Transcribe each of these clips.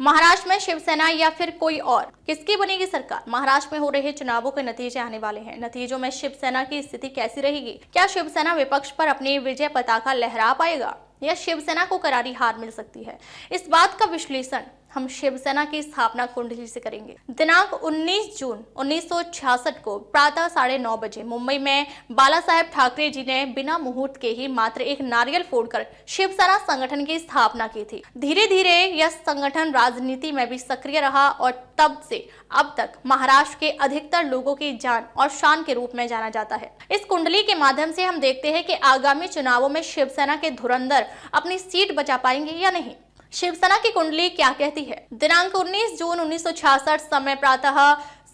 महाराष्ट्र में शिवसेना या फिर कोई और, किसकी बनेगी सरकार? महाराष्ट्र में हो रहे चुनावों के नतीजे आने वाले हैं। नतीजों में शिवसेना की स्थिति कैसी रहेगी? क्या शिवसेना विपक्ष पर अपनी विजय पताका लहरा पाएगा या शिवसेना को करारी हार मिल सकती है? इस बात का विश्लेषण हम शिवसेना की स्थापना कुंडली से करेंगे। दिनांक 19 जून 1966 को प्रातः 9:30 बजे मुंबई में बाला साहेब ठाकरे जी ने बिना मुहूर्त के ही मात्र एक नारियल फोड़कर शिवसेना संगठन की स्थापना की थी। धीरे धीरे यह संगठन राजनीति में भी सक्रिय रहा और तब से अब तक महाराष्ट्र के अधिकतर लोगों की जान और शान के रूप में जाना जाता है। इस कुंडली के माध्यम से हम देखते हैं कि आगामी चुनावों में शिवसेना के धुरंधर अपनी सीट बचा पाएंगे या नहीं। शिवसेना की कुंडली क्या कहती है? दिनांक 19 जून 1966, समय प्रातः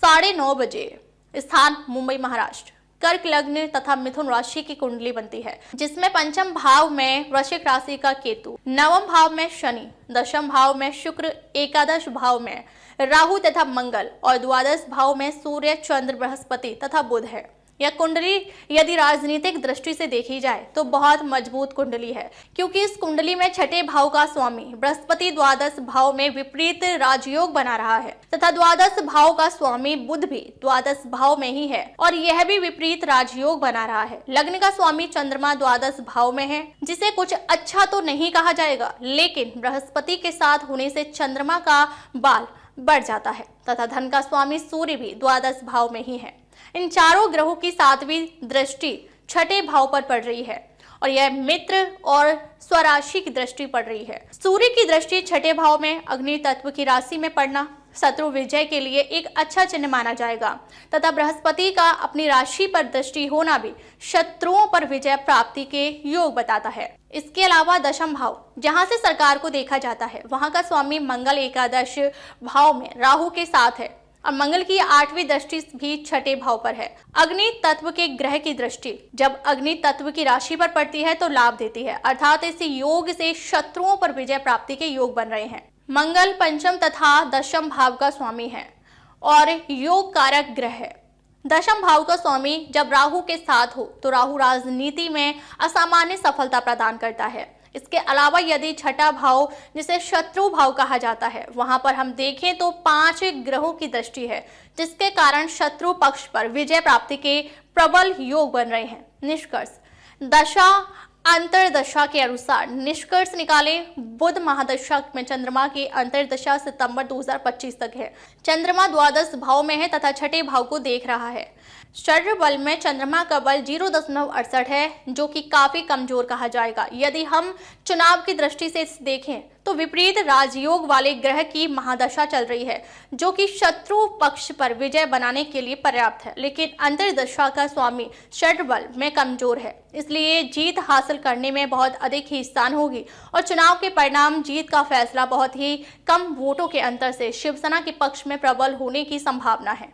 9:30 बजे, स्थान मुंबई महाराष्ट्र। कर्क लग्न तथा मिथुन राशि की कुंडली बनती है, जिसमें पंचम भाव में वृश्चिक राशि का केतु, नवम भाव में शनि, दशम भाव में शुक्र, एकादश भाव में राहु तथा मंगल और द्वादश भाव में सूर्य, चंद्र, बृहस्पति तथा बुध है। यह कुंडली यदि राजनीतिक दृष्टि से देखी जाए तो बहुत मजबूत कुंडली है, क्योंकि इस कुंडली में छठे भाव का स्वामी बृहस्पति द्वादश भाव में विपरीत राजयोग बना रहा है तथा द्वादश भाव का स्वामी बुध भी द्वादश भाव में ही है और यह भी विपरीत राजयोग बना रहा है। लग्न का स्वामी चंद्रमा द्वादश भाव में है, जिसे कुछ अच्छा तो नहीं कहा जाएगा, लेकिन बृहस्पति के साथ होने से चंद्रमा का बाल बढ़ जाता है तथा धन का स्वामी सूर्य भी द्वादश भाव में ही है। इन चारों ग्रहों की 7वीं दृष्टि छठे भाव पर पड़ रही है और यह मित्र और स्वराशि की दृष्टि पड़ रही है। सूर्य की दृष्टि छठे भाव में अग्नि तत्व की राशि में पड़ना शत्रु विजय के लिए एक अच्छा चिन्ह माना जाएगा तथा बृहस्पति का अपनी राशि पर दृष्टि होना भी शत्रुओं पर विजय प्राप्ति के योग बताता है। इसके अलावा दशम भाव, जहां से सरकार को देखा जाता है, वहां का स्वामी मंगल एकादश भाव में राहु के साथ है और मंगल की 8वीं दृष्टि भी छठे भाव पर है। अग्नि तत्व के ग्रह की दृष्टि जब अग्नि तत्व की राशि पर पड़ती है तो लाभ देती है, अर्थात इस योग से शत्रुओं पर विजय प्राप्ति के योग बन रहे हैं। मंगल पंचम तथा दशम भाव का स्वामी है और योग कारक ग्रह है। दशम भाव का स्वामी जब राहु के साथ हो तो राहु राजनीति में असामान्य सफलता प्रदान करता है। इसके अलावा यदि छठा भाव, जिसे शत्रु भाव कहा जाता है, वहां पर हम देखें तो 5 ग्रहों की दृष्टि है, जिसके कारण शत्रु पक्ष पर विजय प्राप्ति के प्रबल योग बन रहे हैं। निष्कर्ष, दशा अंतरदशा के अनुसार निष्कर्ष निकाले। बुध महादशा में चंद्रमा की अंतरदशा सितंबर 2025 तक है। चंद्रमा द्वादश भाव में है तथा छठे भाव को देख रहा है। शरीर बल में चंद्रमा का बल 0.68 है, जो कि काफी कमजोर कहा जाएगा। यदि हम चुनाव की दृष्टि से देखें तो विपरीत राजयोग वाले ग्रह की महादशा चल रही है, जो कि शत्रु पक्ष पर विजय बनाने के लिए पर्याप्त है, लेकिन अंतरदशा का स्वामी शरीर बल में कमजोर है, इसलिए जीत हासिल करने में बहुत अधिक ही स्थान होगी और चुनाव के परिणाम जीत का फैसला बहुत ही कम वोटों के अंतर से शिवसेना के पक्ष में प्रबल होने की संभावना है।